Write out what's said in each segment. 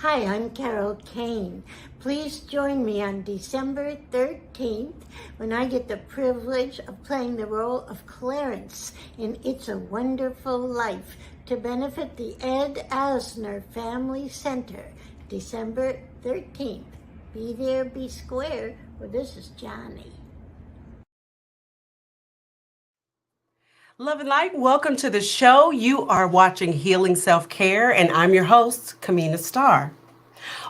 Hi, I'm Carol Kane. Please join me on December 13th when I get the privilege of playing the role of Clarence in It's a Wonderful Life to benefit the Ed Asner Family Center, December 13th. Be there, be square. Well, this is Johnny. Love and light, welcome to the show. You are watching Healing Self Care, and I'm your host, Kameena Star.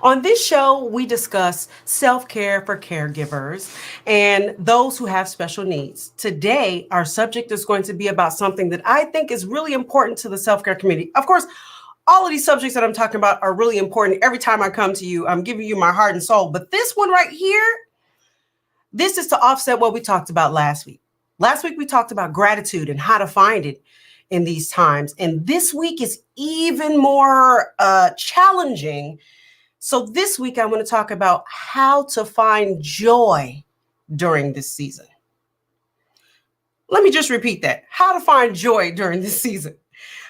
On this show, we discuss self care for caregivers and those who have special needs. Today, our subject is going to be about something that I think is really important to the self care community. Of course, all of these subjects that I'm talking about are really important. Every time I come to you, I'm giving you my heart and soul. But this one right here, this is to offset what we talked about last week. Last week, we talked about gratitude and how to find it in these times. And this week is even more challenging. So this week, I want to talk about how to find joy during this season. Let me just repeat that. How to find joy during this season.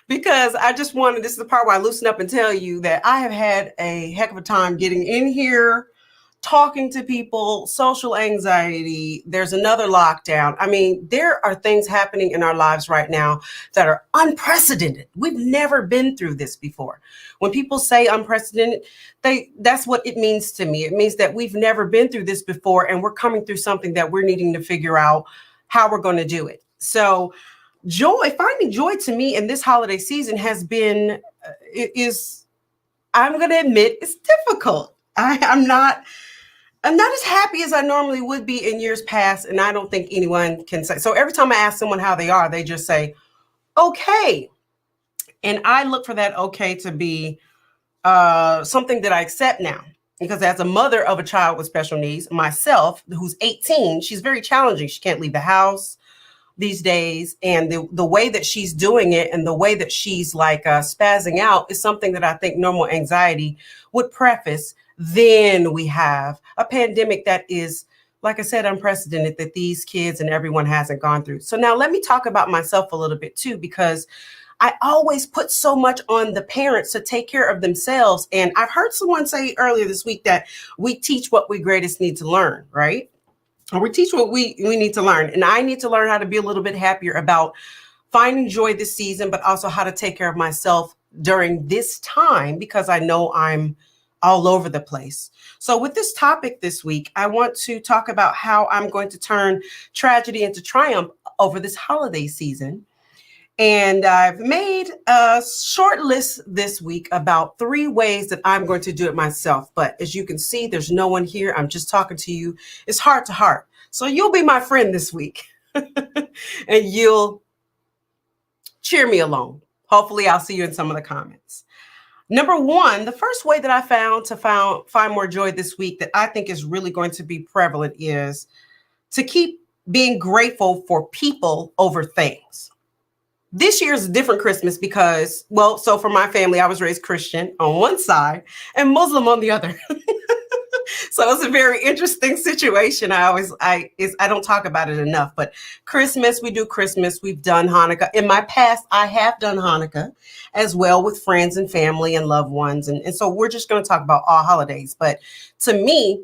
Because I just wanted, this is the part where I loosen up and tell you that I have had a heck of a time getting in here, talking to people, social anxiety. There's another lockdown. I mean, there are things happening in our lives right now that are unprecedented. We've never been through this before. When people say unprecedented, that's what it means to me. It means that we've never been through this before, and we're coming through something that we're needing to figure out how we're going to do it. So finding joy to me in this holiday season has been, I'm going to admit, it's difficult. I'm not as happy as I normally would be in years past, and I don't think anyone can say. So every time I ask someone how they are, they just say, okay. And I look for that okay to be something that I accept now. Because as a mother of a child with special needs, myself, who's 18, she's very challenging. She can't leave the house these days. And the way that she's doing it and the way that she's like spazzing out is something that I think normal anxiety would preface. Then we have a pandemic that is, like I said, unprecedented, that these kids and everyone hasn't gone through. So now let me talk about myself a little bit too, because I always put so much on the parents to take care of themselves. And I've heard someone say earlier this week that we teach what we greatest need to learn, right? Or we teach what we need to learn. And I need to learn how to be a little bit happier about finding joy this season, but also how to take care of myself during this time, because I know I'm all over the place. So with this topic this week, I want to talk about how I'm going to turn tragedy into triumph over this holiday season. And I've made a short list this week about 3 ways that I'm going to do it myself. But as you can see, there's no one here. I'm just talking to you. It's heart to heart. So you'll be my friend this week and you'll cheer me along. Hopefully I'll see you in some of the comments. Number 1, the first way that I found to find more joy this week that I think is really going to be prevalent is to keep being grateful for people over things. This year's a different Christmas because, so for my family, I was raised Christian on one side and Muslim on the other. So it's a very interesting situation. I don't talk about it enough, but Christmas, we do Christmas. We've done Hanukkah. In my past, I have done Hanukkah as well with friends and family and loved ones. And so we're just going to talk about all holidays. But to me,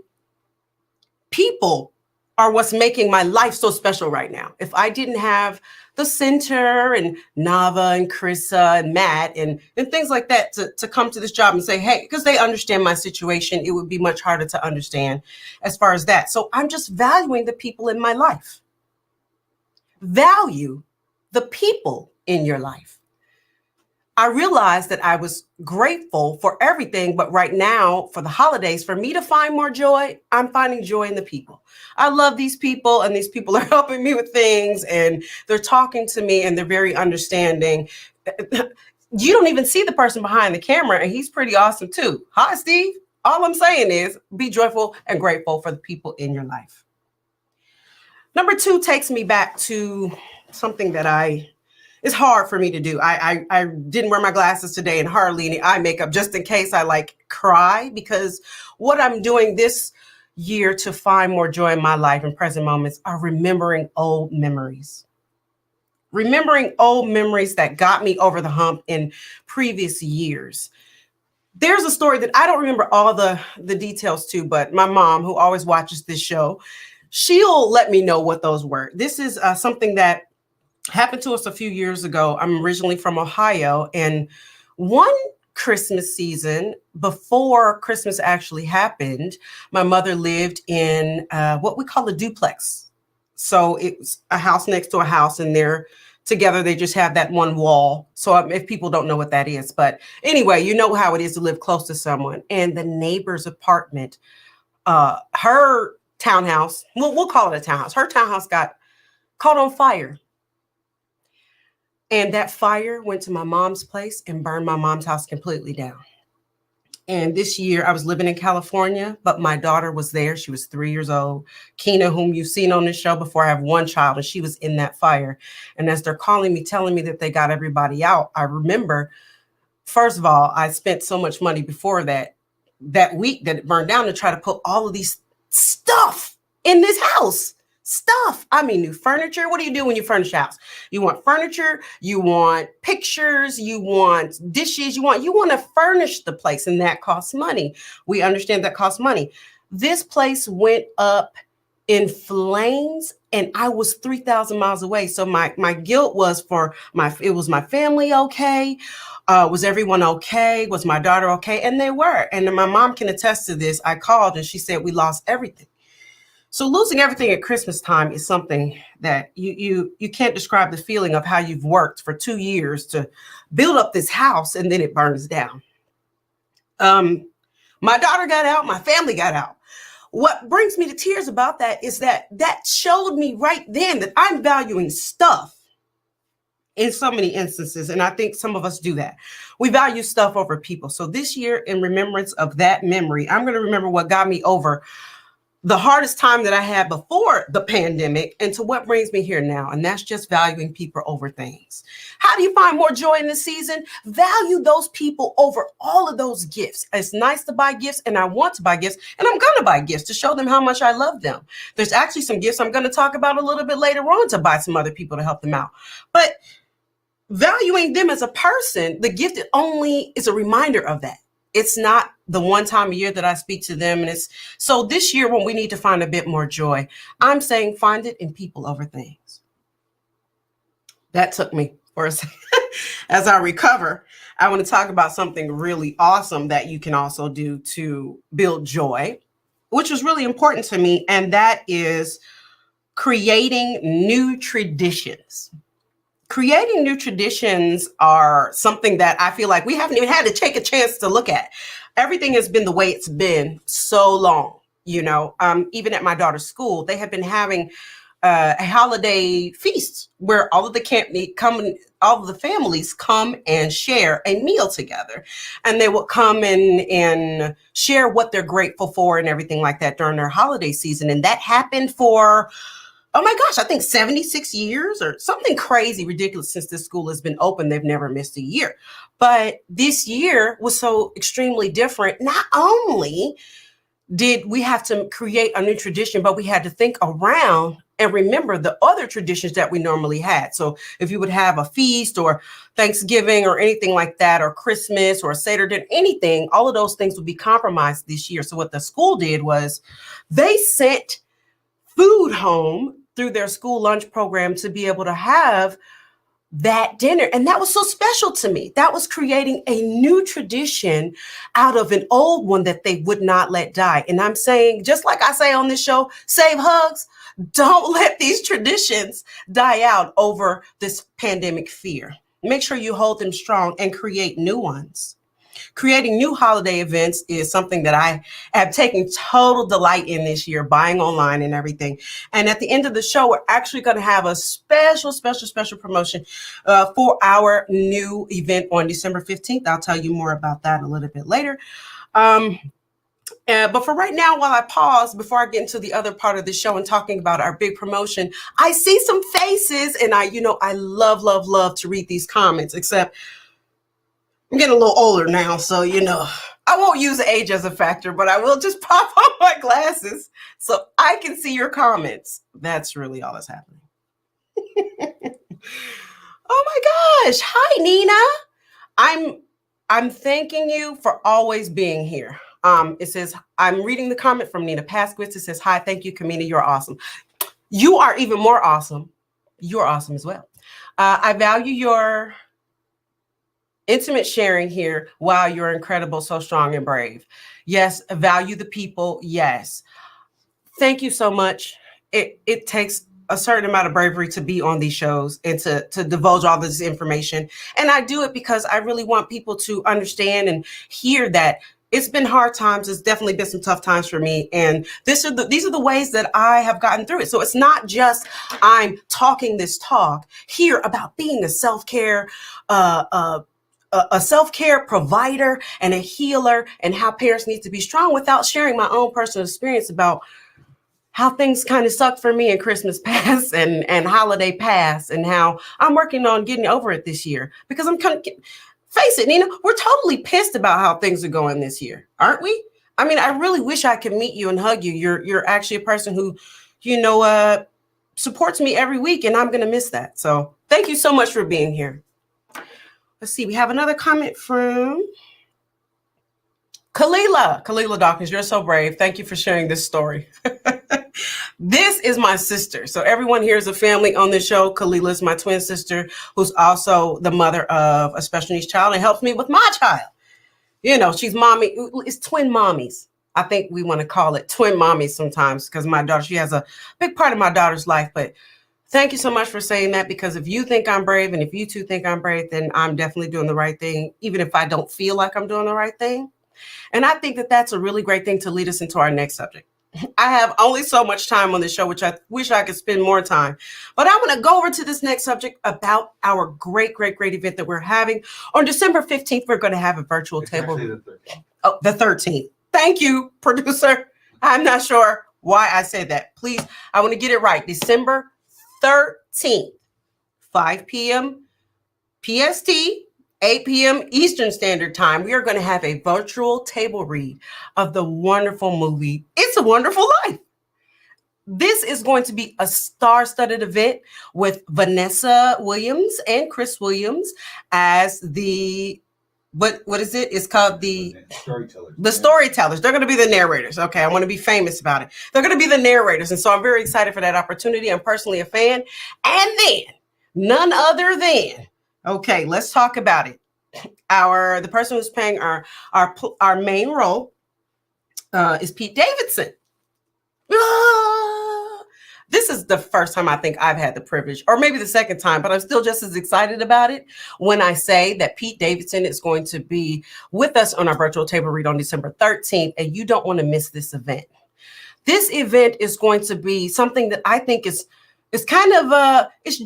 people are what's making my life so special right now. If I didn't have the center and Nava and Krissa and Matt and things like that to come to this job and say, hey, because they understand my situation, it would be much harder to understand as far as that. So I'm just valuing the people in my life. Value the people in your life. I realized that I was grateful for everything, but right now for the holidays, for me to find more joy, I'm finding joy in the people. I love these people, and these people are helping me with things, and they're talking to me, and they're very understanding. You don't even see the person behind the camera, and he's pretty awesome too. Hi, Steve. All I'm saying is be joyful and grateful for the people in your life. Number 2 takes me back to something that it's hard for me to do. I didn't wear my glasses today and hardly any eye makeup just in case I cry, because what I'm doing this year to find more joy in my life and present moments are remembering old memories. Remembering old memories that got me over the hump in previous years. there's a story that I don't remember all the details to, but my mom, who always watches this show, she'll let me know what those were. This is something that happened to us a few years ago. I'm originally from Ohio, and one Christmas season before Christmas actually happened, my mother lived in what we call a duplex. So it was a house next to a house, and they're together. They just have that one wall. So if people don't know what that is, but anyway, you know how it is to live close to someone. And the neighbor's apartment, her townhouse, we'll call it a townhouse. Her townhouse got caught on fire. And that fire went to my mom's place and burned my mom's house completely down. And this year I was living in California, but my daughter was there. She was 3 years old. Keena, whom you've seen on this show before, I have one child, and she was in that fire. And as they're calling me, telling me that they got everybody out, I remember, first of all, I spent so much money before that week that it burned down to try to put all of these stuff in this house. Stuff. I mean, new furniture. What do you do when you furnish a house? You want furniture, you want pictures, you want dishes, you want to furnish the place, and that costs money. We understand that costs money. This place went up in flames, and I was 3,000 miles away. So my guilt was was my family okay? Was everyone okay? Was my daughter okay? And they were. And my mom can attest to this. I called and she said, we lost everything. So losing everything at Christmas time is something that you can't describe the feeling of how you've worked for 2 years to build up this house and then it burns down. My daughter got out, my family got out. What brings me to tears about that is that showed me right then that I'm valuing stuff in so many instances. And I think some of us do that. We value stuff over people. So this year, in remembrance of that memory, I'm going to remember what got me over the hardest time that I had before the pandemic and to what brings me here now. And that's just valuing people over things. How do you find more joy in this season? Value those people over all of those gifts. It's nice to buy gifts, and I want to buy gifts, and I'm going to buy gifts to show them how much I love them. There's actually some gifts I'm going to talk about a little bit later on to buy some other people to help them out. But valuing them as a person, the gift only is a reminder of that. It's not the one time a year that I speak to them. And it's so this year when we need to find a bit more joy, I'm saying find it in people over things. That took me for a second. As I recover, I want to talk about something really awesome that you can also do to build joy, which was really important to me. And that is creating new traditions. Creating new traditions are something that I feel like we haven't even had to take a chance to look at. Everything has been the way it's been so long, even at my daughter's school, they have been having a holiday feast where all of the families come and share a meal together, and they will come and share what they're grateful for and everything like that during their holiday season. And that happened for, oh my gosh, I think 76 years or something crazy, ridiculous. Since this school has been open, they've never missed a year. But this year was so extremely different. Not only did we have to create a new tradition, but we had to think around and remember the other traditions that we normally had. So if you would have a feast or Thanksgiving or anything like that, or Christmas or a Seder dinner, anything, all of those things would be compromised this year. So what the school did was they sent food home through their school lunch program to be able to have that dinner. And that was so special to me. That was creating a new tradition out of an old one that they would not let die. And I'm saying, just like I say on this show, save hugs. Don't let these traditions die out over this pandemic fear. Make sure you hold them strong and create new ones. Creating new holiday events is something that I have taken total delight in this year, buying online and everything. And at the end of the show, we're actually going to have a special promotion for our new event on December 15th. I'll tell you more about that a little bit later. But for right now, while I pause, before I get into the other part of the show and talking about our big promotion, I see some faces, and I love to read these comments, except I'm getting a little older now, so, I won't use age as a factor, but I will just pop on my glasses so I can see your comments. That's really all that's happening. Oh my gosh. Hi, Nina. I'm thanking you for always being here. It says, I'm reading the comment from Nina Paskowitz. It says, hi, thank you, Kameena. You're awesome. You are even more awesome. You're awesome as well. I value your intimate sharing here. Wow, you're incredible, so strong and brave. Yes, value the people. Yes. Thank you so much. It takes a certain amount of bravery to be on these shows and to divulge all this information. And I do it because I really want people to understand and hear that it's been hard times. It's definitely been some tough times for me. And these are the ways that I have gotten through it. So it's not just I'm talking this talk here about being a self-care, a self-care provider and a healer, and how parents need to be strong, without sharing my own personal experience about how things kind of sucked for me in Christmas past and holiday past, and how I'm working on getting over it this year. Because I'm kind of, face it, Nina, we're totally pissed about how things are going this year, aren't we? I mean, I really wish I could meet you and hug you. You're actually a person who, supports me every week, and I'm going to miss that. So thank you so much for being here. Let's see, we have another comment from Kalila. Kalila Dawkins, you're so brave. Thank you for sharing this story. This is my sister. So everyone here is a family on this show. Kalila is my twin sister, who's also the mother of a special needs child and helps me with my child. She's mommy. It's twin mommies. I think we want to call it twin mommies sometimes, because my daughter, she has a big part of my daughter's life. But thank you so much for saying that, because if you think I'm brave and if you two think I'm brave, then I'm definitely doing the right thing, even if I don't feel like I'm doing the right thing. And I think that that's a really great thing to lead us into our next subject. I have only so much time on this show, which I wish I could spend more time. But I'm going to go over to this next subject about our great, great, great event that we're having. On December 15th, we're going to have a virtual table. Actually the 13th. Oh, the 13th. Thank you, producer. I'm not sure why I said that. Please, I want to get it right. December 13th, 5 p.m. PST, 8 p.m. Eastern Standard Time. We are going to have a virtual table read of the wonderful movie, It's a Wonderful Life. This is going to be a star-studded event with Vanessa Williams and Chris Williams as the, what is it? It's called the Storytellers. The storytellers. They're going to be the narrators. Okay, I want to be famous about it. They're going to be the narrators. And so I'm very excited for that opportunity. I'm personally a fan. And then, none other than, okay, let's talk about it. The person who's playing our main role is Pete Davidson. This is the first time I think I've had the privilege, or maybe the second time, but I'm still just as excited about it when I say that Pete Davidson is going to be with us on our virtual table read on December 13th, and you don't want to miss this event. This event is going to be something that I think is kind of it's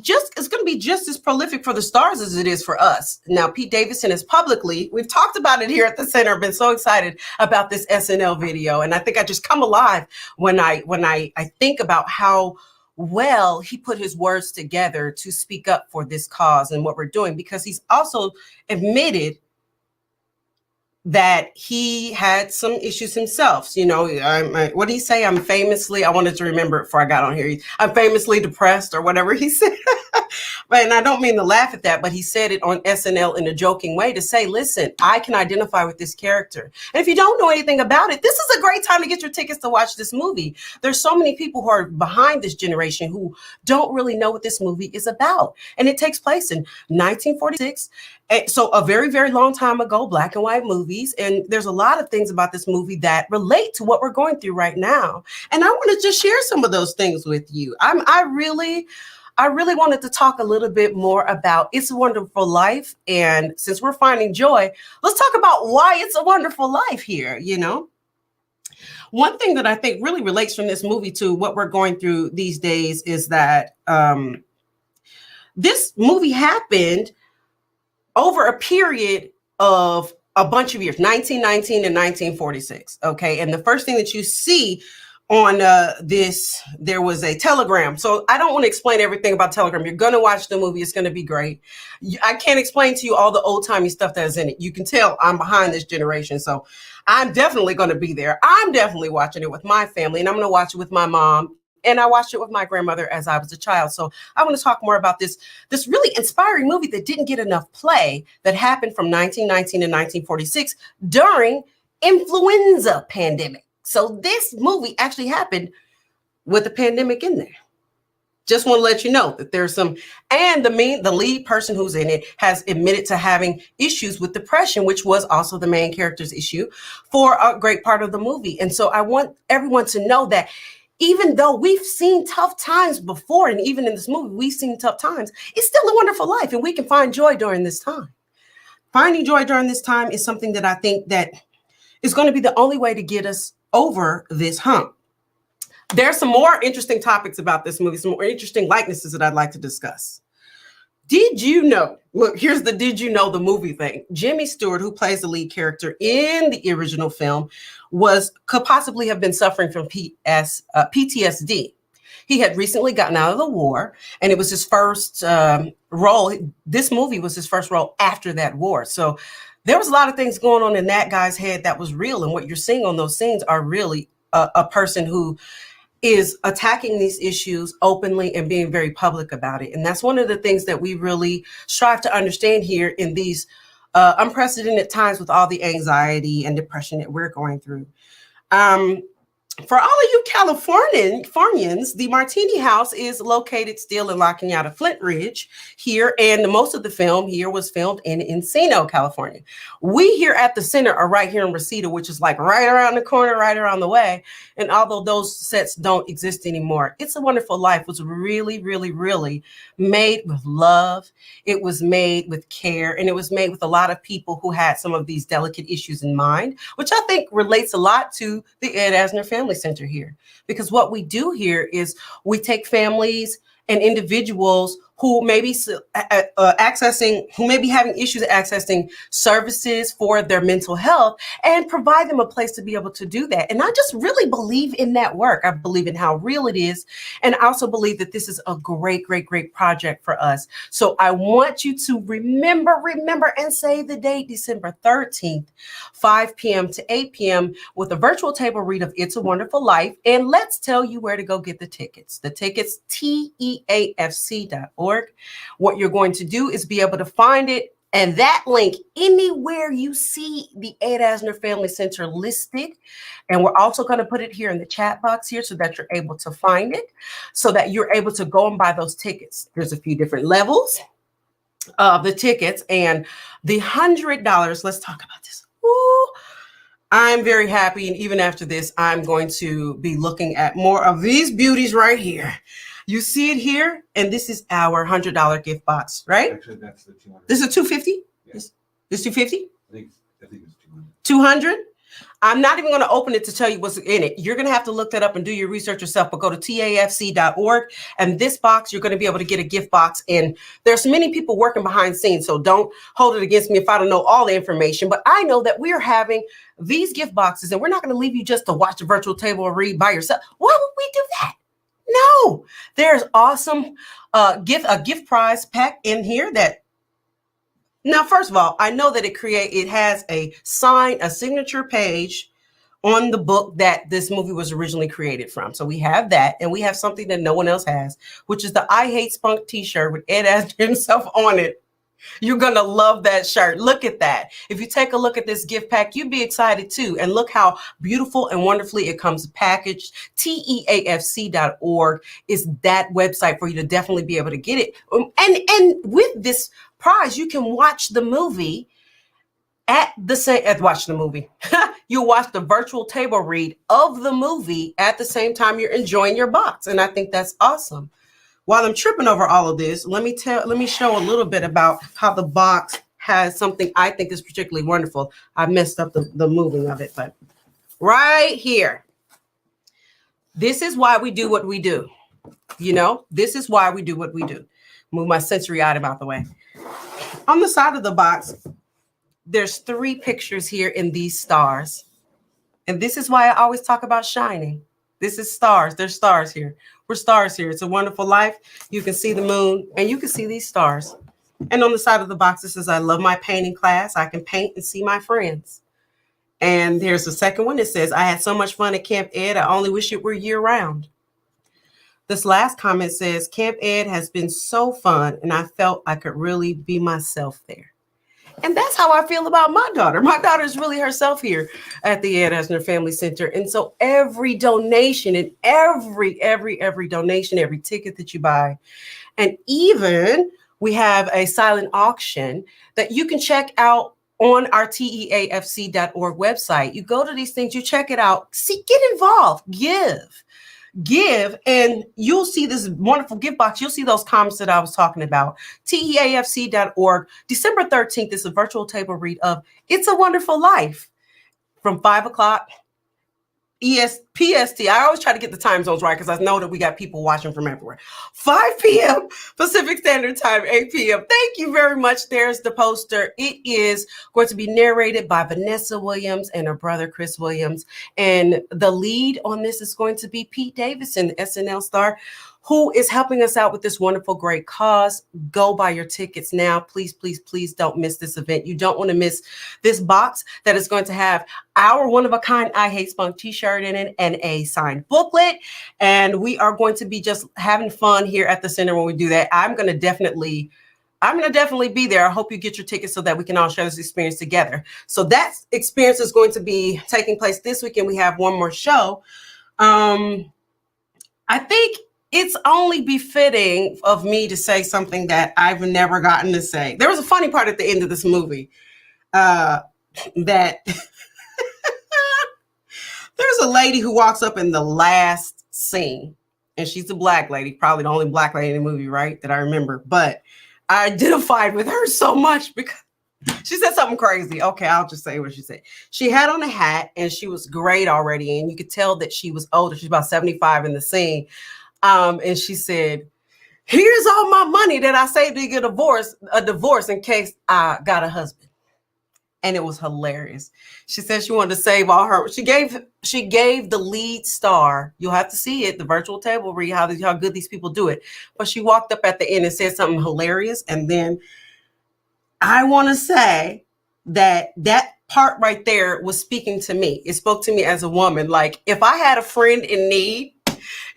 going to be just as prolific for the stars as it is for us. Now, Pete Davidson is publicly, we've talked about it here at the center. I've been so excited about this SNL video, and I think I just come alive when I think about how well he put his words together to speak up for this cause and what we're doing, because he's also admitted that he had some issues himself. What did he say? I wanted to remember it before I got on here. I'm famously depressed, or whatever he said. And I don't mean to laugh at that, but he said it on SNL in a joking way to say, listen, I can identify with this character. And if you don't know anything about it, this is a great time to get your tickets to watch this movie. There's so many people who are behind this generation who don't really know what this movie is about. And it takes place in 1946. So a very, very long time ago, black and white movies. And there's a lot of things about this movie that relate to what we're going through right now. And I want to just share some of those things with you. I really wanted to talk a little bit more about It's a Wonderful Life. And since we're finding joy, let's talk about why it's a wonderful life here, One thing that I think really relates from this movie to what we're going through these days is that this movie happened over a period of a bunch of years, 1919 and 1946. Okay. And the first thing that you see on this, there was a telegram. So I don't want to explain everything about telegram. You're going to watch the movie. It's going to be great. I can't explain to you all the old timey stuff that is in it. You can tell I'm behind this generation. So I'm definitely going to be there. I'm definitely watching it with my family, and I'm going to watch it with my mom And I watched it with my grandmother as I was a child. So I want to talk more about this really inspiring movie that didn't get enough play that happened from 1919 to 1946 during influenza pandemic. So this movie actually happened with the pandemic in there. Just want to let you know that there's some, and the lead person who's in it has admitted to having issues with depression, which was also the main character's issue for a great part of the movie. And so I want everyone to know that even though we've seen tough times before, and even in this movie, we've seen tough times, it's still a wonderful life, and we can find joy during this time. Finding joy during this time is something that I think that is going to be the only way to get us over this hump. There's some more interesting topics about this movie, some more interesting likenesses that I'd like to discuss. Did you know? Look, here's the did you know the movie thing. Jimmy Stewart, who plays the lead character in the original film, could possibly have been suffering from PTSD. He had recently gotten out of the war, and it was his first role. This movie was his first role after that war. So there was a lot of things going on in that guy's head that was real. And what you're seeing on those scenes are really a person who is attacking these issues openly and being very public about it. And that's one of the things that we really strive to understand here in these unprecedented times with all the anxiety and depression that we're going through. For all of you Californians, the Martini House is located still in La Cañada, Flint Ridge here, and most of the film here was filmed in Encino, California. We here at the center are right here in Reseda, which is like right around the corner, right around the way. And although those sets don't exist anymore, It's a Wonderful Life was really, really, really made with love. It was made with care, and it was made with a lot of people who had some of these delicate issues in mind, which I think relates a lot to the Ed Asner Family Center here. Because what we do here is we take families and individuals who may be who may be having issues accessing services for their mental health and provide them a place to be able to do that. And I just really believe in that work. I believe in how real it is. And I also believe that this is a great, great, great project for us. So I want you to remember and save the date, December 13th, 5 p.m. to 8 p.m. with a virtual table read of It's a Wonderful Life. And let's tell you where to go get the tickets. The tickets, teafc.org. What you're going to do is be able to find it and that link anywhere you see the Ed Asner Family Center listed. And we're also going to put it here in the chat box here so that you're able to find it, so that you're able to go and buy those tickets. There's a few different levels of the tickets, and the $100, let's talk about this. Ooh, I'm very happy. And even after this, I'm going to be looking at more of these beauties right here. You see it here, and this is our $100 gift box, right? Actually, that's the 200. This is $250? Yeah. This $250? I think it's 200. 200? I'm not even going to open it to tell you what's in it. You're going to have to look that up and do your research yourself, but go to tafc.org, and this box, you're going to be able to get a gift box. And there's many people working behind scenes, so don't hold it against me if I don't know all the information, but I know that we're having these gift boxes, and we're not going to leave you just to watch the virtual table or read by yourself. Why would we do that? No, there's awesome a gift prize pack in here that, now, first of all, I know that it has a signature page on the book that this movie was originally created from. So we have that, and we have something that no one else has, which is the I Hate Spunk t-shirt with Ed Asner himself on it. You're going to love that shirt. Look at that. If you take a look at this gift pack, you'd be excited too. And look how beautiful and wonderfully it comes packaged. teafc.org is that website for you to definitely be able to get it. And with this prize, you can watch the movie You'll watch the virtual table read of the movie at the same time you're enjoying your box. And I think that's awesome. While I'm tripping over all of this, let me show a little bit about how the box has something I think is particularly wonderful. I messed up the moving of it, but right here. This is why we do what we do. You know, this is why we do what we do. Move my sensory item out the way. On the side of the box, there's 3 pictures here in these stars. And this is why I always talk about shining. This is stars. There's stars here. We're stars here. It's a Wonderful Life. You can see the moon and you can see these stars. And on the side of the box, it says, I love my painting class. I can paint and see my friends. And there's a second one that says, I had so much fun at Camp Ed. I only wish it were year round. This last comment says, Camp Ed has been so fun, and I felt I could really be myself there. And that's how I feel about my daughter. My daughter is really herself here at the Ed Asner Family Center. And so every donation and every donation, every ticket that you buy, and even we have a silent auction that you can check out on our teafc.org website. You go to these things, you check it out, see, get involved, give, and you'll see this wonderful gift box. You'll see those comments that I was talking about. teafc.org. December 13th is a virtual table read of It's a Wonderful Life from 5 o'clock PST. I always try to get the time zones right because I know that we got people watching from everywhere. 5 p.m. Pacific Standard Time, 8 p.m. Thank you very much. There's the poster. It is going to be narrated by Vanessa Williams and her brother, Chris Williams. And the lead on this is going to be Pete Davidson, the SNL star, who is helping us out with this wonderful, great cause. Go buy your tickets now. Please, please, please don't miss this event. You don't want to miss this box that is going to have our one-of-a-kind I Hate Spunk t-shirt in it and a signed booklet. And we are going to be just having fun here at the center when we do that. I'm going to definitely be there. I hope you get your tickets so that we can all share this experience together. So that experience is going to be taking place this weekend. We have one more show. I think it's only befitting of me to say something that I've never gotten to say. There was a funny part at the end of this movie that there's a lady who walks up in the last scene, and she's a black lady, probably the only black lady in the movie, right, that I remember. But I identified with her so much because she said something crazy. Okay, I'll just say what she said. She had on a hat, and she was great already, and you could tell that she was older. She's about 75 in the scene. And she said, here's all my money that I saved to get a divorce in case I got a husband. And it was hilarious. She said she wanted to save all her. She gave the lead star, you'll have to see it, the virtual table read, how good these people do it. But she walked up at the end and said something hilarious. And then I want to say that part right there was speaking to me. It spoke to me as a woman. Like, if I had a friend in need,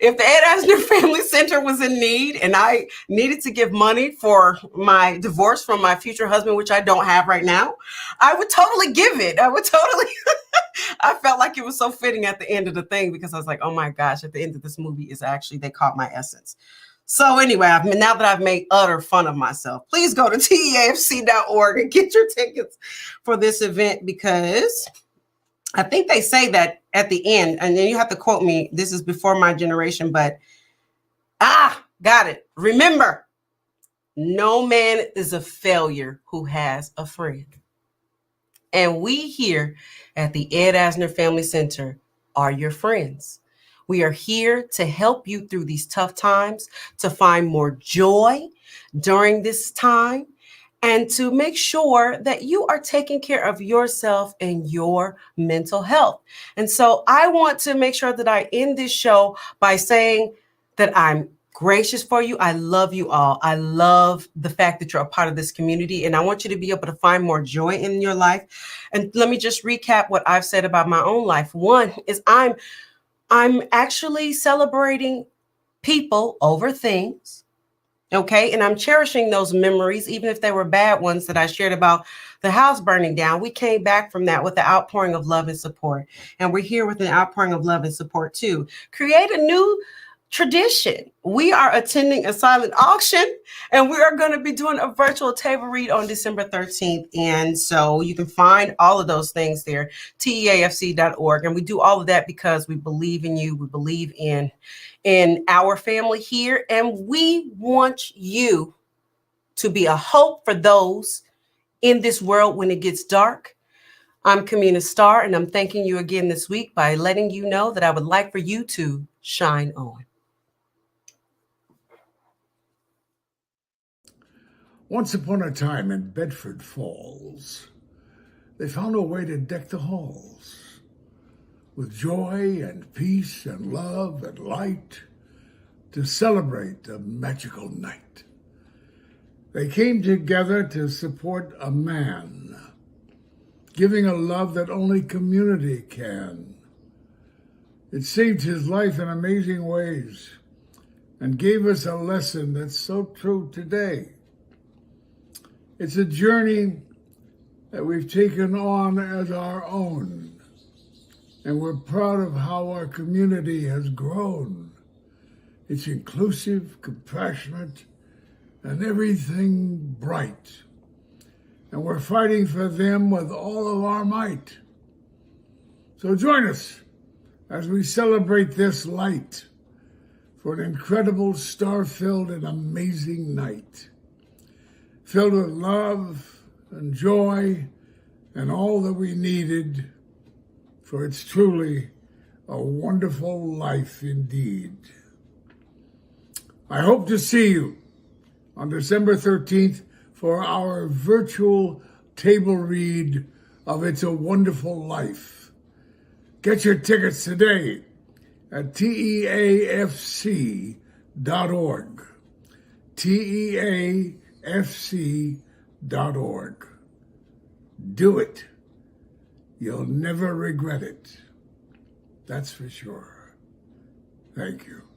if the Ed Asner Family Center was in need and I needed to give money for my divorce from my future husband, which I don't have right now, I would totally give it. I felt like it was so fitting at the end of the thing because I was like, oh my gosh, at the end of this movie is actually, they caught my essence. So anyway, now that I've made utter fun of myself, please go to teafc.org and get your tickets for this event, because I think they say that at the end, and then you have to quote me, this is before my generation, but got it. Remember, no man is a failure who has a friend. And we here at the Ed Asner Family Center are your friends. We are here to help you through these tough times, to find more joy during this time, and to make sure that you are taking care of yourself and your mental health. And so I want to make sure that I end this show by saying that I'm gracious for you. I love you all. I love the fact that you're a part of this community, and I want you to be able to find more joy in your life. And let me just recap what I've said about my own life. One is I'm actually celebrating people over things. Okay, and I'm cherishing those memories, even if they were bad ones that I shared about the house burning down. We came back from that with the outpouring of love and support. And we're here with an outpouring of love and support too. Create a new tradition. We are attending a silent auction, and we are going to be doing a virtual table read on December 13th. And so you can find all of those things there, teafc.org. And we do all of that because we believe in you. We believe in our family here, and we want you to be a hope for those in this world when it gets dark. I'm Kameena Star, and I'm thanking you again this week by letting you know that I would like for you to shine on. Once upon a time in Bedford Falls, they found a way to deck the halls with joy and peace and love and light to celebrate a magical night. They came together to support a man, giving a love that only community can. It saved his life in amazing ways, and gave us a lesson that's so true today. It's a journey that we've taken on as our own, and we're proud of how our community has grown. It's inclusive, compassionate, and everything bright. And we're fighting for them with all of our might. So join us as we celebrate this light for an incredible, star-filled, and amazing night, filled with love and joy and all that we needed, for it's truly a wonderful life indeed. I hope to see you on December 13th for our virtual table read of It's a Wonderful Life. Get your tickets today at teafc.org. teafc.org. Do it. You'll never regret it. That's for sure. Thank you.